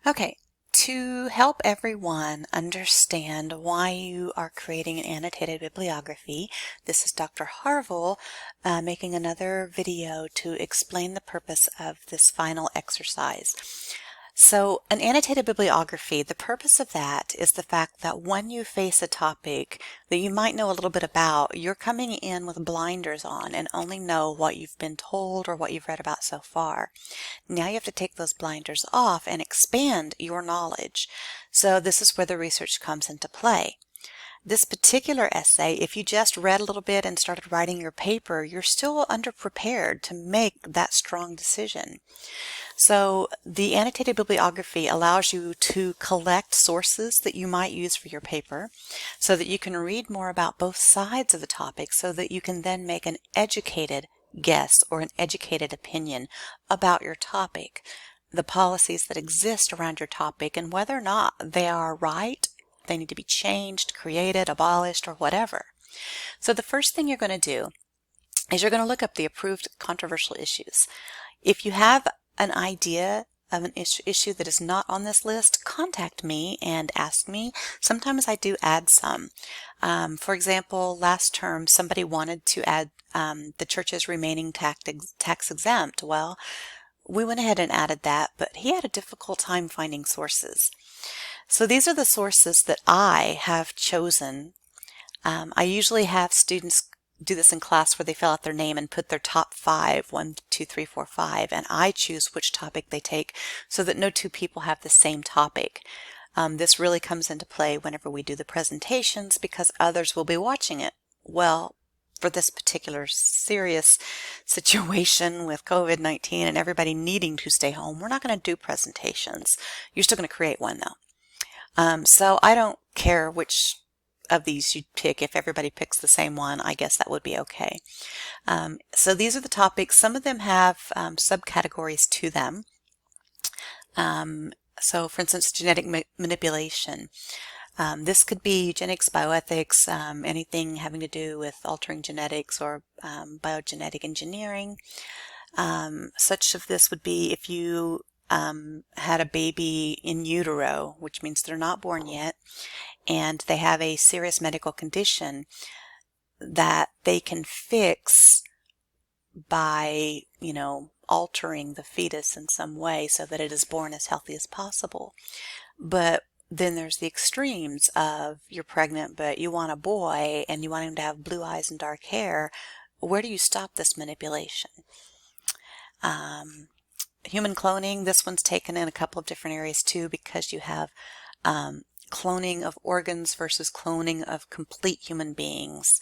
Okay, to help everyone understand why you are creating an annotated bibliography, this is Dr. Harville making another video to explain the purpose of this final exercise. So an annotated bibliography, the purpose of that is the fact that when you face a topic that you might know a little bit about, you're coming in with blinders on and only know what you've been told or what you've read about so far. Now you have to take those blinders off and expand your knowledge. So this is where the research comes into play. This particular essay, if you just read a little bit and started writing your paper, you're still underprepared to make that strong decision. So the annotated bibliography allows you to collect sources that you might use for your paper so that you can read more about both sides of the topic so that you can then make an educated guess or an educated opinion about your topic, the policies that exist around your topic, and whether or not they are right, they need to be changed, created, abolished, or whatever. So the first thing you're going to do is you're going to look up the approved controversial issues. If you have an idea of an issue that is not on this list, contact me and ask me. Sometimes I do add some. For example, last term somebody wanted to add the church's remaining tax exempt. Well, we went ahead and added that, but he had a difficult time finding sources. So these are the sources that I have chosen. I usually have students do this in class where they fill out their name and put their top 5, 1, 2, 3, 4, 5, and I choose which topic they take so that no two people have the same topic. This really comes into play whenever we do the presentations because others will be watching it. Well, for this particular serious situation with COVID-19 and everybody needing to stay home, we're not going to do presentations. You're still going to create one though. So I don't care which of these you pick. If everybody picks the same one, I guess that would be okay. So these are the topics. Some of them have subcategories to them. So for instance, genetic manipulation. This could be eugenics, bioethics, anything having to do with altering genetics or biogenetic engineering. Such of this would be if you had a baby in utero, which means they're not born yet, and they have a serious medical condition that they can fix by, altering the fetus in some way so that it is born as healthy as possible. But then there's the extremes of you're pregnant but you want a boy and you want him to have blue eyes and dark hair. Where do you stop this manipulation? Human cloning, this one's taken in a couple of different areas too because you have cloning of organs versus cloning of complete human beings.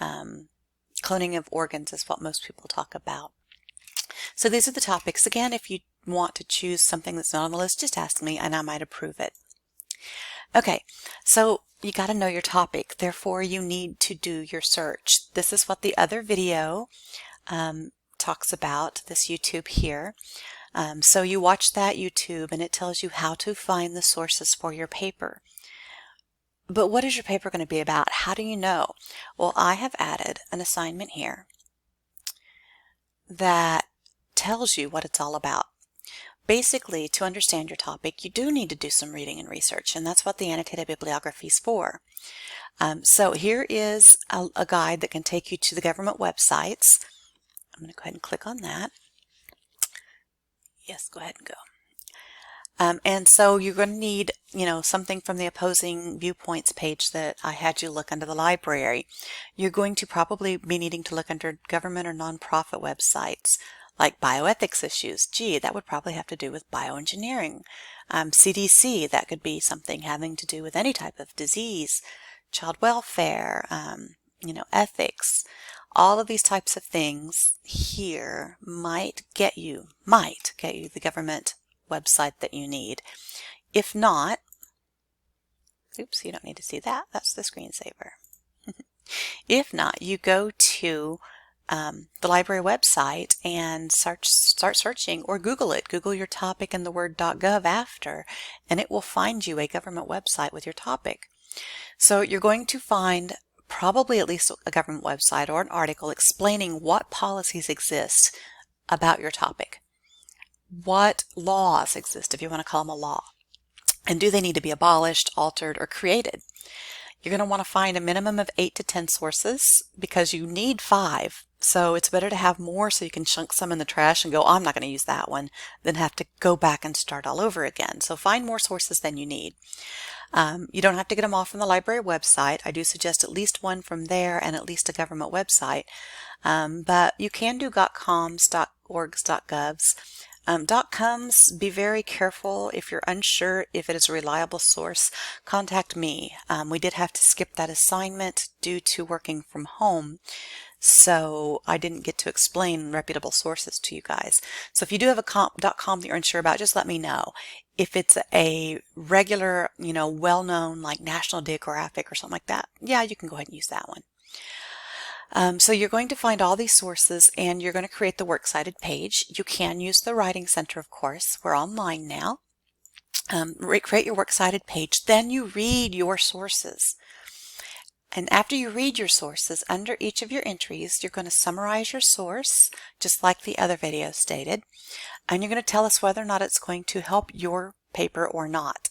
Cloning of organs is what most people talk about. So these are the topics. Again, if you want to choose something that's not on the list, just ask me and I might approve it. Okay, so you got to know your topic. Therefore, you need to do your search. This is what the other video talks about, this YouTube here. So you watch that YouTube and it tells you how to find the sources for your paper. But what is your paper going to be about? How do you know? Well, I have added an assignment here that tells you what it's all about. Basically, to understand your topic, you do need to do some reading and research, and that's what the annotated bibliography is for. So here is a guide that can take you to the government websites. I'm going to go ahead and click on that. Yes, go ahead and go. And so you're going to need, something from the opposing viewpoints page that I had you look under the library. You're going to probably be needing to look under government or nonprofit websites like bioethics issues. Gee, that would probably have to do with bioengineering. CDC, that could be something having to do with any type of disease, child welfare, ethics. All of these types of things here might get you the government website that you need. If not, oops, you don't need to see that. That's the screensaver. If not, you go to the library website and start searching, or Google it. Google your topic and the word .gov after, and it will find you a government website with your topic. So you're going to find probably at least a government website or an article explaining what policies exist about your topic. what laws exist, if you want to call them a law, and do they need to be abolished, altered, or created. You're going to want to find a minimum of 8 to 10 sources because you need 5. So it's better to have more so you can chunk some in the trash and go, I'm not going to use that one, than have to go back and start all over again. So find more sources than you need. You don't have to get them all from the library website. I do suggest at least one from there and at least a government website. But you can do .coms, .orgs, .govs. .coms, be very careful. If you're unsure if it is a reliable source, contact me. We did have to skip that assignment due to working from home, so I didn't get to explain reputable sources to you guys. So if you do have a .com that you're unsure about, just let me know. If it's a regular, well-known like National Geographic or something like that, yeah, you can go ahead and use that one. So you're going to find all these sources and you're going to create the works cited page. You can use the Writing Center, of course. We're online now. Create your works cited page. Then you read your sources. And after you read your sources, under each of your entries, you're going to summarize your source, just like the other video stated. And you're going to tell us whether or not it's going to help your paper or not.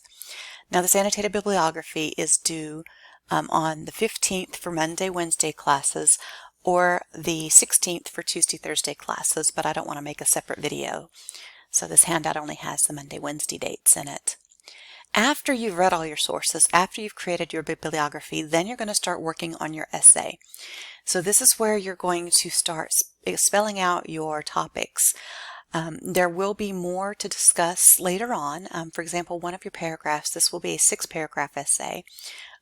Now, this annotated bibliography is due on the 15th for Monday, Wednesday classes, or the 16th for Tuesday, Thursday classes, but I don't want to make a separate video. So this handout only has the Monday, Wednesday dates in it. After you've read all your sources, after you've created your bibliography, then you're going to start working on your essay. So this is where you're going to start spelling out your topics. There will be more to discuss later on. For example, one of your paragraphs, this will be a 6-paragraph essay.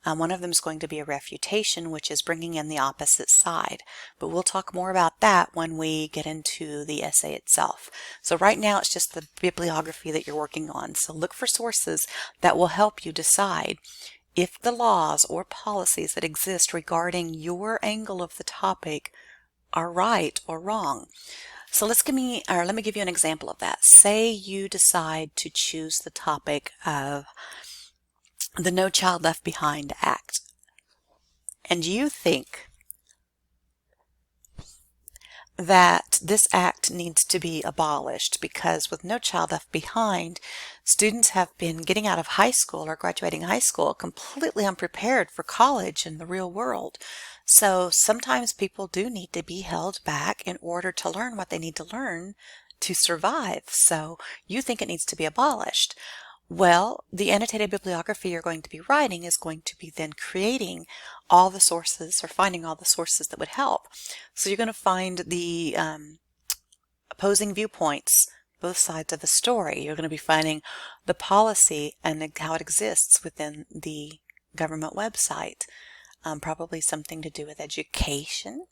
One of them is going to be a refutation, which is bringing in the opposite side. But we'll talk more about that when we get into the essay itself. So right now it's just the bibliography that you're working on. So look for sources that will help you decide if the laws or policies that exist regarding your angle of the topic are right or wrong. So let me give you an example of that. Say you decide to choose the topic of the No Child Left Behind Act, and you think that this act needs to be abolished because with No Child Left Behind, students have been getting out of high school or graduating high school completely unprepared for college and the real world. So sometimes people do need to be held back in order to learn what they need to learn to survive. So you think it needs to be abolished. Well, the annotated bibliography you're going to be writing is going to be then creating all the sources or finding all the sources that would help. So you're going to find the opposing viewpoints, both sides of the story. You're going to be finding the policy and how it exists within the government website. Probably something to do with education.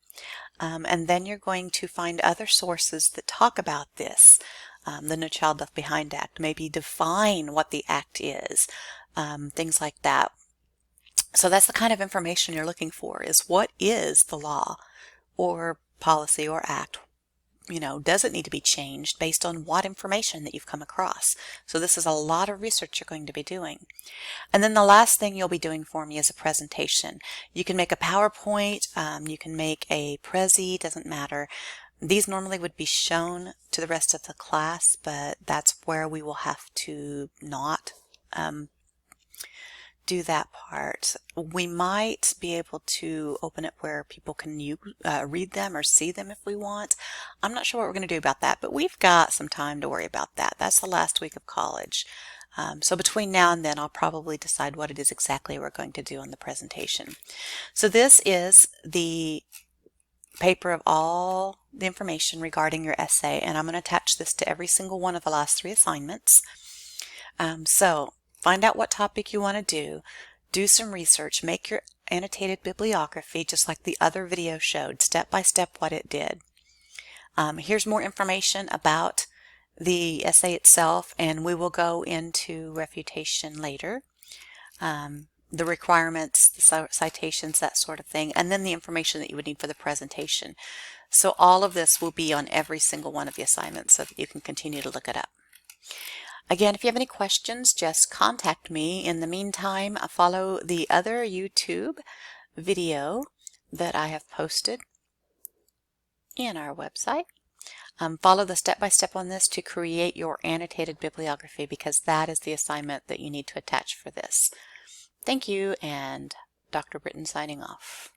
And then you're going to find other sources that talk about this. The No Child Left Behind Act, maybe define what the act is, things like that. So that's the kind of information you're looking for, is what is the law or policy or act? Does it need to be changed based on what information that you've come across? So this is a lot of research you're going to be doing. And then the last thing you'll be doing for me is a presentation. You can make a PowerPoint, you can make a Prezi, doesn't matter. These normally would be shown to the rest of the class, but that's where we will have to not do that part. We might be able to open it where people can read them or see them if we want. I'm not sure what we're going to do about that, but we've got some time to worry about that. That's the last week of college. So between now and then, I'll probably decide what it is exactly we're going to do on the presentation. So this is the paper of all the information regarding your essay, and I'm going to attach this to every single one of the last 3 assignments. So find out what topic you want to do some research, make your annotated bibliography just like the other video showed, step by step what it did. Here's more information about the essay itself, and we will go into refutation later. The requirements, the citations, that sort of thing, and then the information that you would need for the presentation. So all of this will be on every single one of the assignments so that you can continue to look it up. Again, if you have any questions, just contact me. In the meantime, follow the other YouTube video that I have posted in our website. Follow the step-by-step on this to create your annotated bibliography, because that is the assignment that you need to attach for this. Thank you, and Dr. Britton signing off.